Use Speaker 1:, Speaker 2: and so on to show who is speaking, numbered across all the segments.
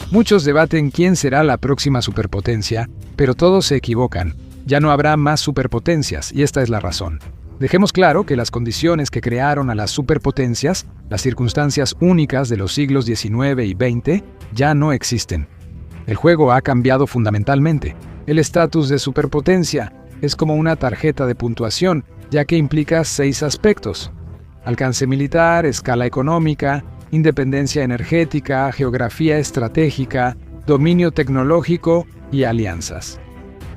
Speaker 1: Muchos debaten quién será la próxima superpotencia, pero todos se equivocan. Ya no habrá más superpotencias, y esta es la razón. Dejemos claro que las condiciones que crearon a las superpotencias, las circunstancias únicas de los siglos XIX y XX, ya no existen. El juego ha cambiado fundamentalmente. El estatus de superpotencia es como una tarjeta de puntuación, ya que implica 6 aspectos: alcance militar, escala económica, independencia energética, geografía estratégica, dominio tecnológico y alianzas.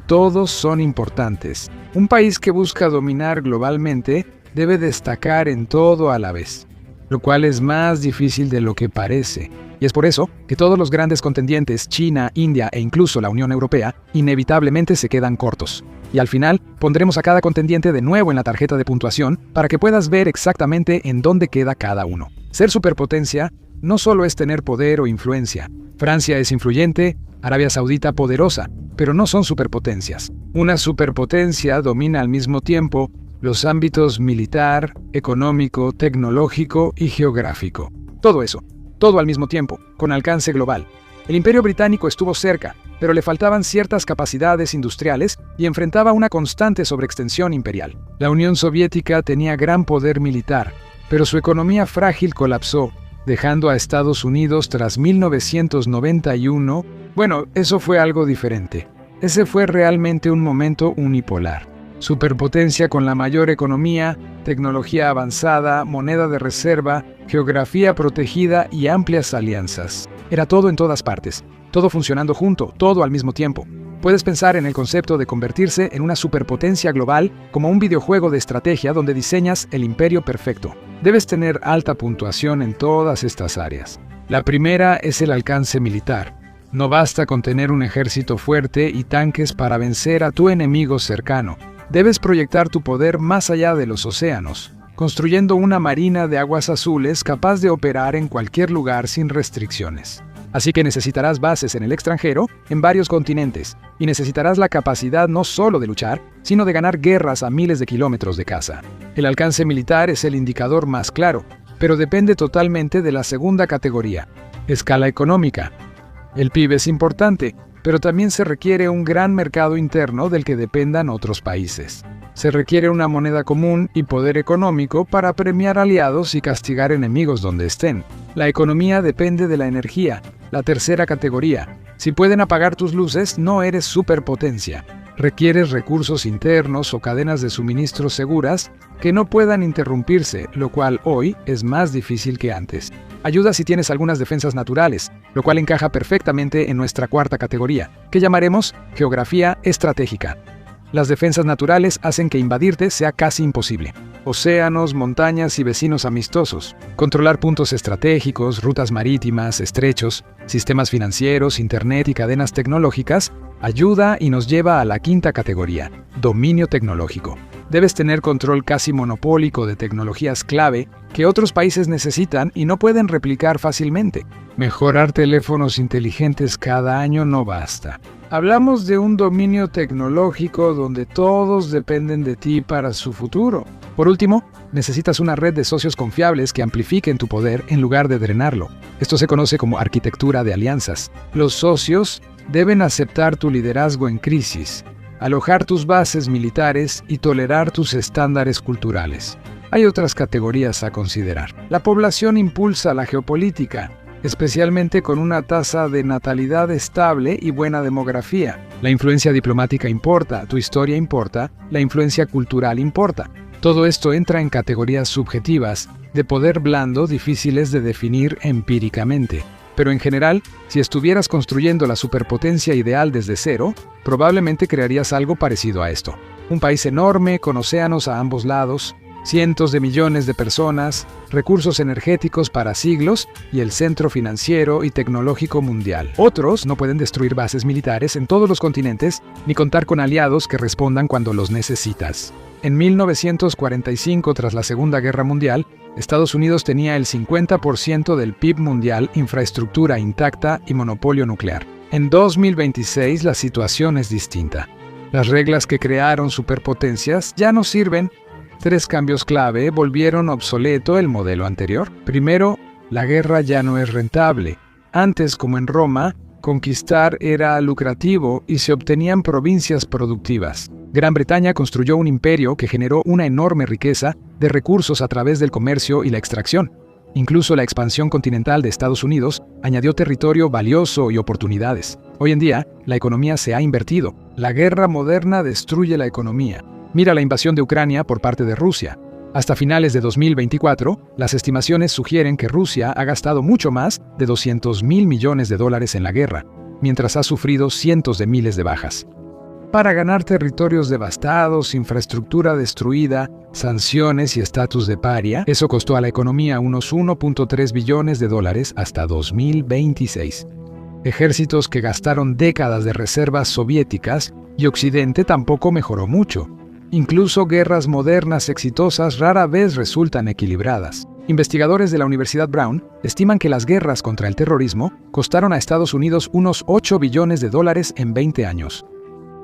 Speaker 1: Todos son importantes. Un país que busca dominar globalmente debe destacar en todo a la vez, lo cual es más difícil de lo que parece. Y es por eso que todos los grandes contendientes, China, India e incluso la Unión Europea, inevitablemente se quedan cortos. Y al final, pondremos a cada contendiente de nuevo en la tarjeta de puntuación para que puedas ver exactamente en dónde queda cada uno. Ser superpotencia no solo es tener poder o influencia. Francia es influyente, Arabia Saudita poderosa, pero no son superpotencias. Una superpotencia domina al mismo tiempo los ámbitos militar, económico, tecnológico y geográfico. Todo eso, todo al mismo tiempo, con alcance global. El Imperio Británico estuvo cerca, pero le faltaban ciertas capacidades industriales y enfrentaba una constante sobreextensión imperial. La Unión Soviética tenía gran poder militar, pero su economía frágil colapsó, dejando a Estados Unidos tras 1991. Bueno, eso fue algo diferente. Ese fue realmente un momento unipolar. Superpotencia con la mayor economía, tecnología avanzada, moneda de reserva, geografía protegida y amplias alianzas. Era todo en todas partes, todo funcionando junto, todo al mismo tiempo. Puedes pensar en el concepto de convertirse en una superpotencia global como un videojuego de estrategia donde diseñas el imperio perfecto. Debes tener alta puntuación en todas estas áreas. La primera es el alcance militar. No basta con tener un ejército fuerte y tanques para vencer a tu enemigo cercano. Debes proyectar tu poder más allá de los océanos, construyendo una marina de aguas azules capaz de operar en cualquier lugar sin restricciones. Así que necesitarás bases en el extranjero, en varios continentes, y necesitarás la capacidad no solo de luchar, sino de ganar guerras a miles de kilómetros de casa. El alcance militar es el indicador más claro, pero depende totalmente de la segunda categoría, escala económica. El PIB es importante, pero también se requiere un gran mercado interno del que dependan otros países. Se requiere una moneda común y poder económico para premiar aliados y castigar enemigos donde estén. La economía depende de la energía, la tercera categoría. Si pueden apagar tus luces, no eres superpotencia. Requieres recursos internos o cadenas de suministro seguras que no puedan interrumpirse, lo cual hoy es más difícil que antes. Ayuda si tienes algunas defensas naturales, lo cual encaja perfectamente en nuestra cuarta categoría, que llamaremos geografía estratégica. Las defensas naturales hacen que invadirte sea casi imposible. Océanos, montañas y vecinos amistosos. Controlar puntos estratégicos, rutas marítimas, estrechos, sistemas financieros, internet y cadenas tecnológicas ayuda y nos lleva a la quinta categoría, dominio tecnológico. Debes tener control casi monopólico de tecnologías clave que otros países necesitan y no pueden replicar fácilmente. Mejorar teléfonos inteligentes cada año no basta. Hablamos de un dominio tecnológico donde todos dependen de ti para su futuro. Por último, necesitas una red de socios confiables que amplifiquen tu poder en lugar de drenarlo. Esto se conoce como arquitectura de alianzas. Los socios deben aceptar tu liderazgo en crisis, alojar tus bases militares y tolerar tus estándares culturales. Hay otras categorías a considerar. La población impulsa la geopolítica, especialmente con una tasa de natalidad estable y buena demografía. La influencia diplomática importa, tu historia importa, la influencia cultural importa. Todo esto entra en categorías subjetivas, de poder blando difíciles de definir empíricamente. Pero en general, si estuvieras construyendo la superpotencia ideal desde cero, probablemente crearías algo parecido a esto. Un país enorme, con océanos a ambos lados, cientos de millones de personas, recursos energéticos para siglos y el centro financiero y tecnológico mundial. Otros no pueden destruir bases militares en todos los continentes ni contar con aliados que respondan cuando los necesitas. En 1945, tras la Segunda Guerra Mundial, Estados Unidos tenía el 50% del PIB mundial, infraestructura intacta y monopolio nuclear. En 2026 la situación es distinta. Las reglas que crearon superpotencias ya no sirven. 3 cambios clave volvieron obsoleto el modelo anterior. Primero, la guerra ya no es rentable. Antes, como en Roma, conquistar era lucrativo y se obtenían provincias productivas. Gran Bretaña construyó un imperio que generó una enorme riqueza de recursos a través del comercio y la extracción. Incluso la expansión continental de Estados Unidos añadió territorio valioso y oportunidades. Hoy en día, la economía se ha invertido. La guerra moderna destruye la economía. Mira la invasión de Ucrania por parte de Rusia. Hasta finales de 2024, las estimaciones sugieren que Rusia ha gastado mucho más de $200.000 millones en la guerra, mientras ha sufrido cientos de miles de bajas. Para ganar territorios devastados, infraestructura destruida, sanciones y estatus de paria, eso costó a la economía unos $1.3 billones hasta 2026. Ejércitos que gastaron décadas de reservas soviéticas y Occidente tampoco mejoró mucho. Incluso guerras modernas exitosas rara vez resultan equilibradas. Investigadores de la Universidad Brown estiman que las guerras contra el terrorismo costaron a Estados Unidos unos $8 billones en 20 años.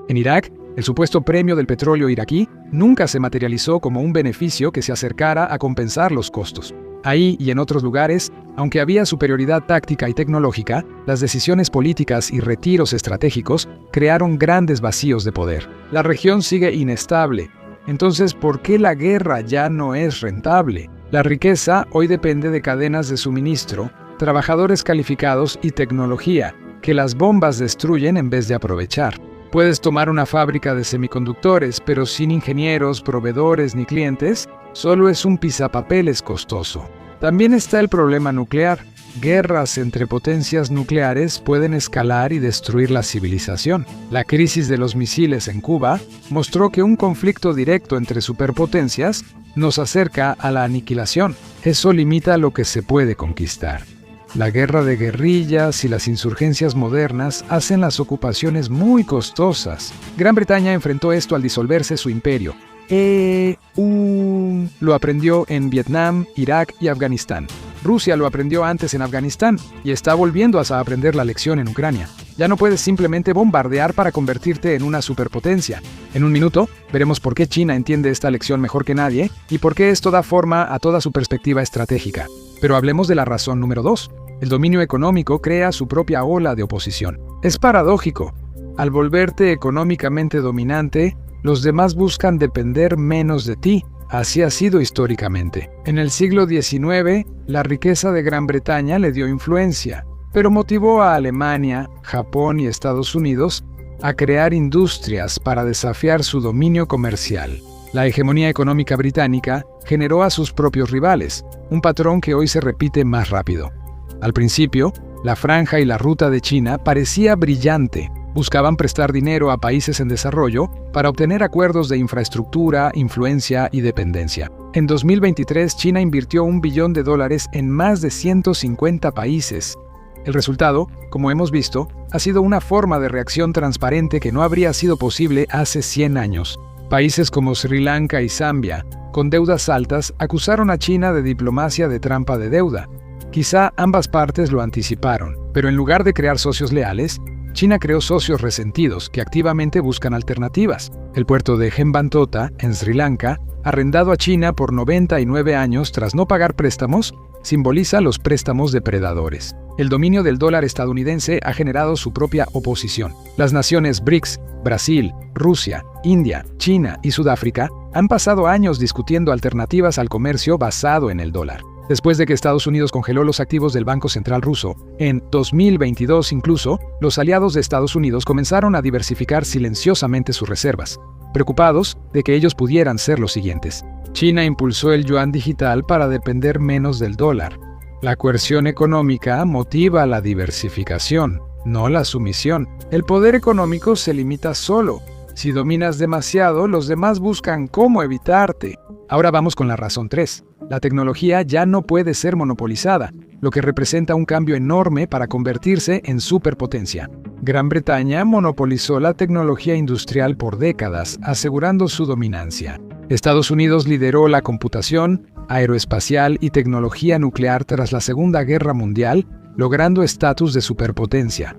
Speaker 1: En Irak, el supuesto premio del petróleo iraquí nunca se materializó como un beneficio que se acercara a compensar los costos. Ahí y en otros lugares, aunque había superioridad táctica y tecnológica, las decisiones políticas y retiros estratégicos crearon grandes vacíos de poder. La región sigue inestable. Entonces, ¿por qué la guerra ya no es rentable? La riqueza hoy depende de cadenas de suministro, trabajadores calificados y tecnología, que las bombas destruyen en vez de aprovechar. Puedes tomar una fábrica de semiconductores, pero sin ingenieros, proveedores ni clientes, solo es un pisapapeles costoso. También está el problema nuclear. Guerras entre potencias nucleares pueden escalar y destruir la civilización. La crisis de los misiles en Cuba mostró que un conflicto directo entre superpotencias nos acerca a la aniquilación. Eso limita lo que se puede conquistar. La guerra de guerrillas y las insurgencias modernas hacen las ocupaciones muy costosas. Gran Bretaña enfrentó esto al disolverse su imperio. Lo aprendió en Vietnam, Irak y Afganistán. Rusia lo aprendió antes en Afganistán y está volviendo a aprender la lección en Ucrania. Ya no puedes simplemente bombardear para convertirte en una superpotencia. En un minuto, veremos por qué China entiende esta lección mejor que nadie y por qué esto da forma a toda su perspectiva estratégica. Pero hablemos de la razón número 2. El dominio económico crea su propia ola de oposición. Es paradójico. Al volverte económicamente dominante, los demás buscan depender menos de ti. Así ha sido históricamente. En el siglo XIX, la riqueza de Gran Bretaña le dio influencia, pero motivó a Alemania, Japón y Estados Unidos a crear industrias para desafiar su dominio comercial. La hegemonía económica británica generó a sus propios rivales, un patrón que hoy se repite más rápido. Al principio, la franja y la ruta de China parecía brillante. Buscaban prestar dinero a países en desarrollo para obtener acuerdos de infraestructura, influencia y dependencia. En 2023, China invirtió $1 billón en más de 150 países. El resultado, como hemos visto, ha sido una forma de reacción transparente que no habría sido posible hace 100 años. Países como Sri Lanka y Zambia, con deudas altas, acusaron a China de diplomacia de trampa de deuda. Quizá ambas partes lo anticiparon, pero en lugar de crear socios leales, China creó socios resentidos que activamente buscan alternativas. El puerto de Hambantota, en Sri Lanka, arrendado a China por 99 años tras no pagar préstamos, simboliza los préstamos depredadores. El dominio del dólar estadounidense ha generado su propia oposición. Las naciones BRICS, Brasil, Rusia, India, China y Sudáfrica han pasado años discutiendo alternativas al comercio basado en el dólar. Después de que Estados Unidos congeló los activos del Banco Central ruso, en 2022 incluso, los aliados de Estados Unidos comenzaron a diversificar silenciosamente sus reservas, preocupados de que ellos pudieran ser los siguientes. China impulsó el yuan digital para depender menos del dólar. La coerción económica motiva la diversificación, no la sumisión. El poder económico se limita solo. Si dominas demasiado, los demás buscan cómo evitarte. Ahora vamos con la razón 3. La tecnología ya no puede ser monopolizada, lo que representa un cambio enorme para convertirse en superpotencia. Gran Bretaña monopolizó la tecnología industrial por décadas, asegurando su dominancia. Estados Unidos lideró la computación, aeroespacial y tecnología nuclear tras la Segunda Guerra Mundial, logrando estatus de superpotencia.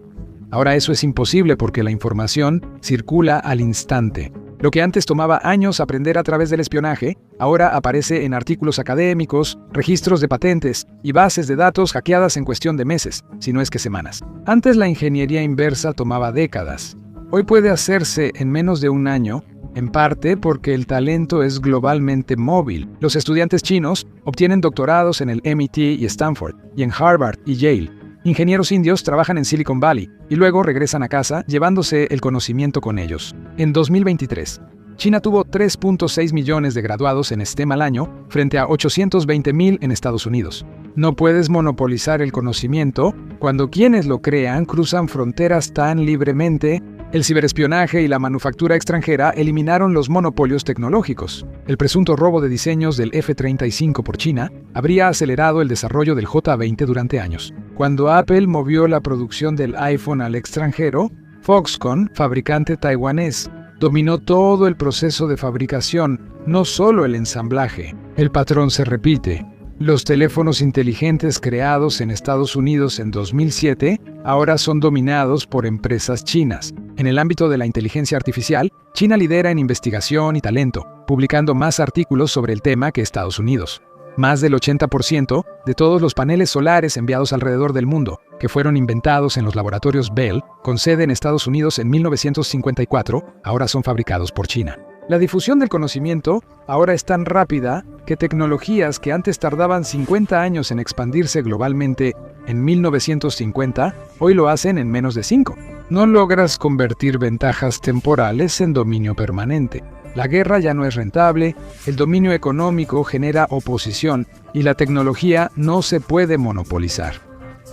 Speaker 1: Ahora eso es imposible porque la información circula al instante. Lo que antes tomaba años aprender a través del espionaje, ahora aparece en artículos académicos, registros de patentes y bases de datos hackeadas en cuestión de meses, si no es que semanas. Antes la ingeniería inversa tomaba décadas. Hoy puede hacerse en menos de un año, en parte porque el talento es globalmente móvil. Los estudiantes chinos obtienen doctorados en el MIT y Stanford, y en Harvard y Yale. Ingenieros indios trabajan en Silicon Valley y luego regresan a casa llevándose el conocimiento con ellos. En 2023, China tuvo 3.6 millones de graduados en STEM al año frente a 820,000 en Estados Unidos. No puedes monopolizar el conocimiento cuando quienes lo crean cruzan fronteras tan libremente. El ciberespionaje y la manufactura extranjera eliminaron los monopolios tecnológicos. El presunto robo de diseños del F-35 por China habría acelerado el desarrollo del J-20 durante años. Cuando Apple movió la producción del iPhone al extranjero, Foxconn, fabricante taiwanés, dominó todo el proceso de fabricación, no solo el ensamblaje. El patrón se repite. Los teléfonos inteligentes creados en Estados Unidos en 2007 ahora son dominados por empresas chinas. En el ámbito de la inteligencia artificial, China lidera en investigación y talento, publicando más artículos sobre el tema que Estados Unidos. Más del 80% de todos los paneles solares enviados alrededor del mundo, que fueron inventados en los laboratorios Bell, con sede en Estados Unidos en 1954, ahora son fabricados por China. La difusión del conocimiento ahora es tan rápida que tecnologías que antes tardaban 50 años en expandirse globalmente en 1950, hoy lo hacen en menos de 5. No logras convertir ventajas temporales en dominio permanente. La guerra ya no es rentable, el dominio económico genera oposición y la tecnología no se puede monopolizar.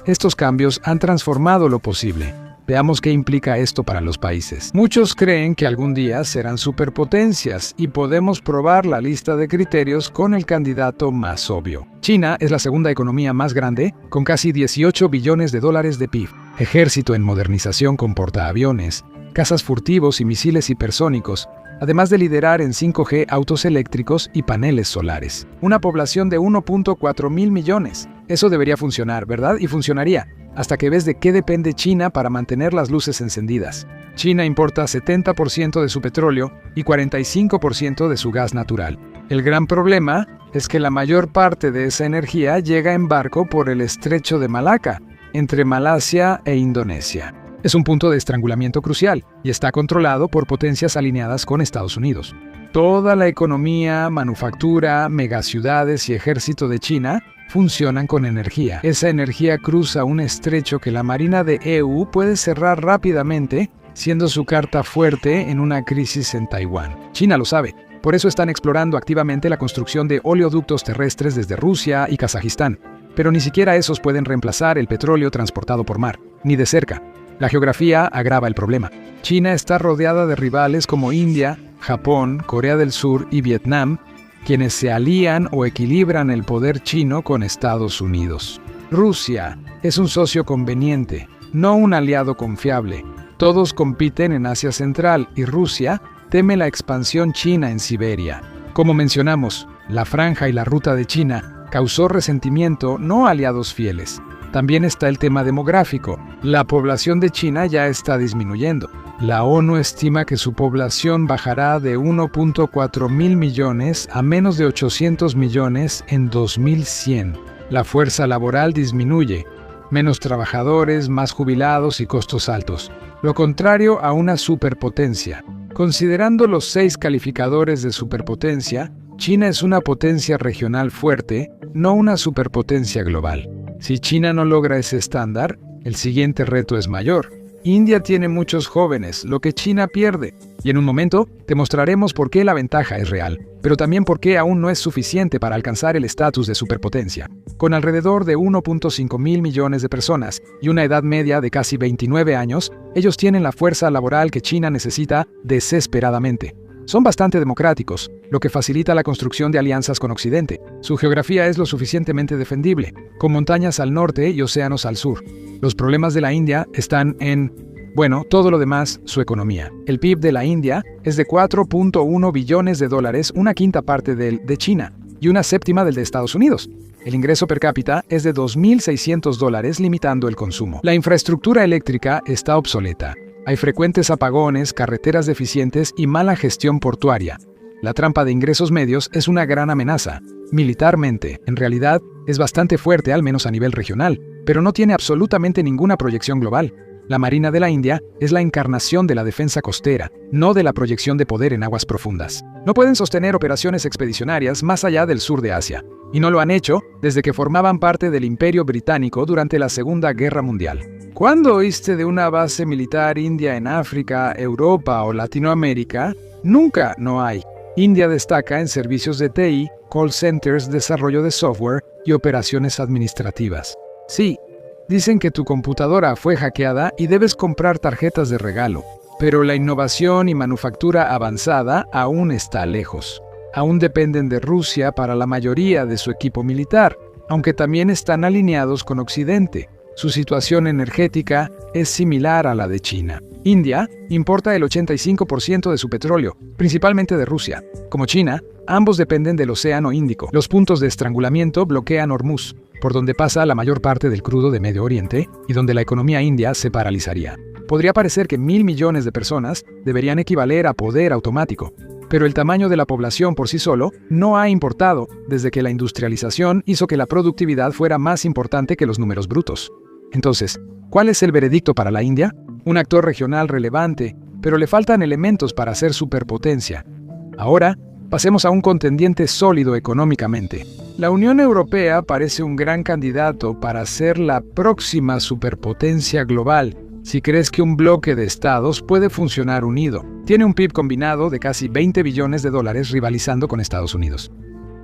Speaker 1: Estos cambios han transformado lo posible. Veamos qué implica esto para los países. Muchos creen que algún día serán superpotencias y podemos probar la lista de criterios con el candidato más obvio. China es la segunda economía más grande, con casi 18 billones de dólares de PIB, ejército en modernización con portaaviones, cazas furtivos y misiles hipersónicos, además de liderar en 5G autos eléctricos y paneles solares. Una población de 1.4 mil millones. Eso debería funcionar, ¿verdad? Y funcionaría, hasta que ves de qué depende China para mantener las luces encendidas. China importa 70% de su petróleo y 45% de su gas natural. El gran problema es que la mayor parte de esa energía llega en barco por el estrecho de Malaca, entre Malasia e Indonesia. Es un punto de estrangulamiento crucial y está controlado por potencias alineadas con Estados Unidos. Toda la economía, manufactura, megaciudades y ejército de China funcionan con energía. Esa energía cruza un estrecho que la Marina de EU puede cerrar rápidamente, siendo su carta fuerte en una crisis en Taiwán. China lo sabe. Por eso están explorando activamente la construcción de oleoductos terrestres desde Rusia y Kazajistán. Pero ni siquiera esos pueden reemplazar el petróleo transportado por mar, ni de cerca. La geografía agrava el problema. China está rodeada de rivales como India, Japón, Corea del Sur y Vietnam, quienes se alían o equilibran el poder chino con Estados Unidos. Rusia es un socio conveniente, no un aliado confiable. Todos compiten en Asia Central y Rusia teme la expansión china en Siberia. Como mencionamos, la franja y la ruta de China causó resentimiento, no aliados fieles. También está el tema demográfico. La población de China ya está disminuyendo. La ONU estima que su población bajará de 1.4 mil millones a menos de 800 millones en 2100. La fuerza laboral disminuye. Menos trabajadores, más jubilados y costos altos. Lo contrario a una superpotencia. Considerando los 6 calificadores de superpotencia, China es una potencia regional fuerte, no una superpotencia global. Si China no logra ese estándar, el siguiente reto es mayor. India tiene muchos jóvenes, lo que China pierde. Y en un momento te mostraremos por qué la ventaja es real, pero también por qué aún no es suficiente para alcanzar el estatus de superpotencia. Con alrededor de 1.5 mil millones de personas y una edad media de casi 29 años, ellos tienen la fuerza laboral que China necesita desesperadamente. Son bastante democráticos, lo que facilita la construcción de alianzas con Occidente. Su geografía es lo suficientemente defendible, con montañas al norte y océanos al sur. Los problemas de la India están en, todo lo demás, su economía. El PIB de la India es de 4.1 billones de dólares, una quinta parte del de China, y una séptima del de Estados Unidos. El ingreso per cápita es de $2.600, limitando el consumo. La infraestructura eléctrica está obsoleta. Hay frecuentes apagones, carreteras deficientes y mala gestión portuaria. La trampa de ingresos medios es una gran amenaza. Militarmente, en realidad, es bastante fuerte, al menos a nivel regional, pero no tiene absolutamente ninguna proyección global. La Marina de la India es la encarnación de la defensa costera, no de la proyección de poder en aguas profundas. No pueden sostener operaciones expedicionarias más allá del sur de Asia, y no lo han hecho desde que formaban parte del Imperio Británico durante la Segunda Guerra Mundial. ¿Cuándo oíste de una base militar india en África, Europa o Latinoamérica? Nunca no hay. India destaca en servicios de TI, call centers, desarrollo de software y operaciones administrativas. Sí, dicen que tu computadora fue hackeada y debes comprar tarjetas de regalo, pero la innovación y manufactura avanzada aún está lejos. Aún dependen de Rusia para la mayoría de su equipo militar, aunque también están alineados con Occidente. Su situación energética es similar a la de China. India importa el 85% de su petróleo, principalmente de Rusia. Como China, ambos dependen del Océano Índico. Los puntos de estrangulamiento bloquean Hormuz, por donde pasa la mayor parte del crudo de Medio Oriente y donde la economía india se paralizaría. Podría parecer que 1.000 millones de personas deberían equivaler a poder automático, pero el tamaño de la población por sí solo no ha importado desde que la industrialización hizo que la productividad fuera más importante que los números brutos. Entonces, ¿cuál es el veredicto para la India? Un actor regional relevante, pero le faltan elementos para ser superpotencia. Ahora, pasemos a un contendiente sólido económicamente. La Unión Europea parece un gran candidato para ser la próxima superpotencia global, si crees que un bloque de estados puede funcionar unido. Tiene un PIB combinado de casi 20 billones de dólares rivalizando con Estados Unidos.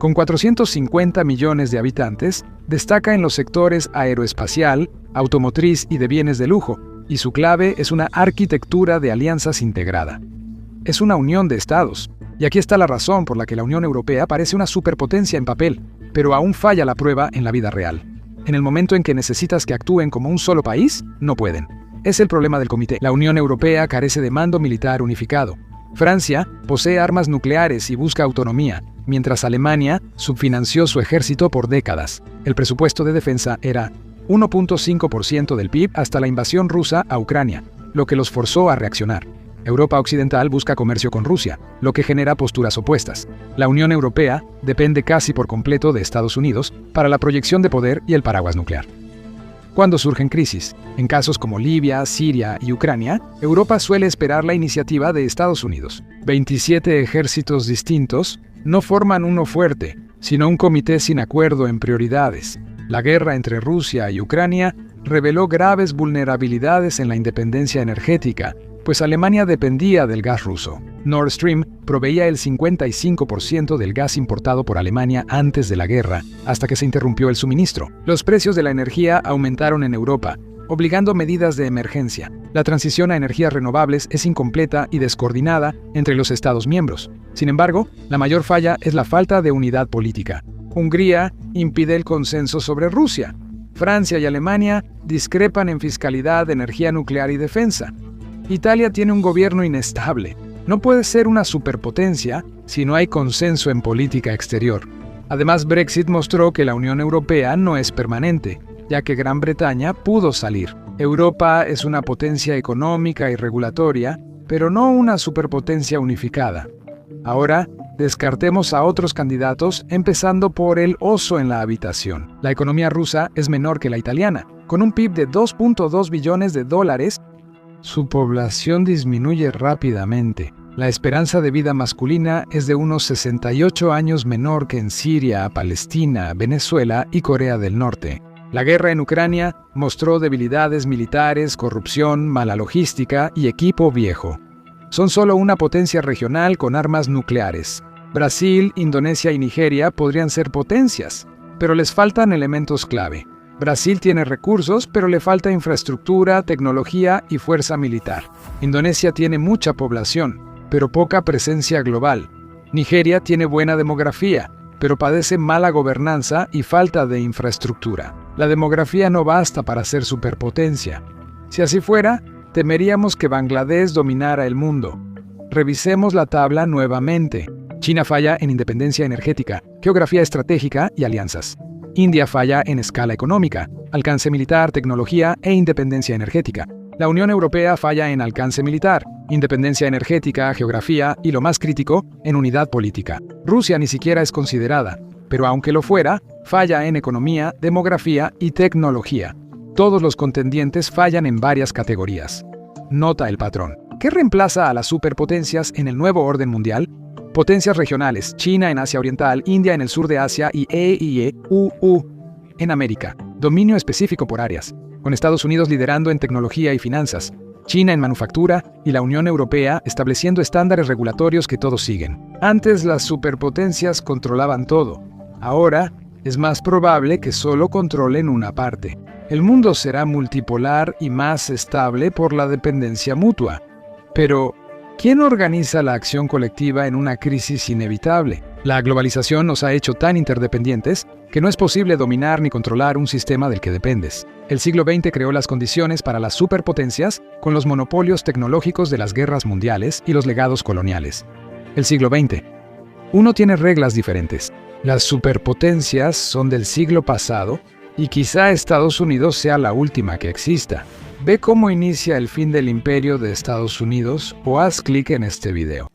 Speaker 1: Con 450 millones de habitantes, destaca en los sectores aeroespacial, automotriz y de bienes de lujo, y su clave es una arquitectura de alianzas integrada. Es una unión de estados, y aquí está la razón por la que la Unión Europea parece una superpotencia en papel, pero aún falla la prueba en la vida real. En el momento en que necesitas que actúen como un solo país, no pueden. Es el problema del comité. La Unión Europea carece de mando militar unificado. Francia posee armas nucleares y busca autonomía, mientras Alemania subfinanció su ejército por décadas. El presupuesto de defensa era 1.5% del PIB hasta la invasión rusa a Ucrania, lo que los forzó a reaccionar. Europa Occidental busca comercio con Rusia, lo que genera posturas opuestas. La Unión Europea depende casi por completo de Estados Unidos para la proyección de poder y el paraguas nuclear. Cuando surgen crisis, en casos como Libia, Siria y Ucrania, Europa suele esperar la iniciativa de Estados Unidos. 27 ejércitos distintos no forman uno fuerte, sino un comité sin acuerdo en prioridades. La guerra entre Rusia y Ucrania reveló graves vulnerabilidades en la independencia energética, pues Alemania dependía del gas ruso. Nord Stream proveía el 55% del gas importado por Alemania antes de la guerra, hasta que se interrumpió el suministro. Los precios de la energía aumentaron en Europa, obligando medidas de emergencia. La transición a energías renovables es incompleta y descoordinada entre los Estados miembros. Sin embargo, la mayor falla es la falta de unidad política. Hungría impide el consenso sobre Rusia. Francia y Alemania discrepan en fiscalidad, energía nuclear y defensa. Italia tiene un gobierno inestable. No puede ser una superpotencia si no hay consenso en política exterior. Además, Brexit mostró que la Unión Europea no es permanente, ya que Gran Bretaña pudo salir. Europa es una potencia económica y regulatoria, pero no una superpotencia unificada. Ahora, descartemos a otros candidatos, empezando por el oso en la habitación. La economía rusa es menor que la italiana, con un PIB de 2.2 billones de dólares. Su población disminuye rápidamente. La esperanza de vida masculina es de unos 68 años menor que en Siria, Palestina, Venezuela y Corea del Norte. La guerra en Ucrania mostró debilidades militares, corrupción, mala logística y equipo viejo. Son solo una potencia regional con armas nucleares. Brasil, Indonesia y Nigeria podrían ser potencias, pero les faltan elementos clave. Brasil tiene recursos, pero le falta infraestructura, tecnología y fuerza militar. Indonesia tiene mucha población, pero poca presencia global. Nigeria tiene buena demografía, pero padece mala gobernanza y falta de infraestructura. La demografía no basta para ser superpotencia. Si así fuera, temeríamos que Bangladesh dominara el mundo. Revisemos la tabla nuevamente. China falla en independencia energética, geografía estratégica y alianzas. India falla en escala económica, alcance militar, tecnología e independencia energética. La Unión Europea falla en alcance militar, independencia energética, geografía y, lo más crítico, en unidad política. Rusia ni siquiera es considerada, pero aunque lo fuera, falla en economía, demografía y tecnología. Todos los contendientes fallan en varias categorías. Nota el patrón. ¿Qué reemplaza a las superpotencias en el nuevo orden mundial? Potencias regionales: China en Asia Oriental, India en el sur de Asia y EIEUU en América. Dominio específico por áreas, con Estados Unidos liderando en tecnología y finanzas, China en manufactura y la Unión Europea estableciendo estándares regulatorios que todos siguen. Antes las superpotencias controlaban todo. Ahora es más probable que solo controlen una parte. El mundo será multipolar y más estable por la dependencia mutua. Pero, ¿quién organiza la acción colectiva en una crisis inevitable? La globalización nos ha hecho tan interdependientes que no es posible dominar ni controlar un sistema del que dependes. El siglo XX creó las condiciones para las superpotencias con los monopolios tecnológicos de las guerras mundiales y los legados coloniales. El siglo XX. Uno tiene reglas diferentes. Las superpotencias son del siglo pasado y quizá Estados Unidos sea la última que exista. Ve cómo inicia el fin del imperio de Estados Unidos o haz clic en este video.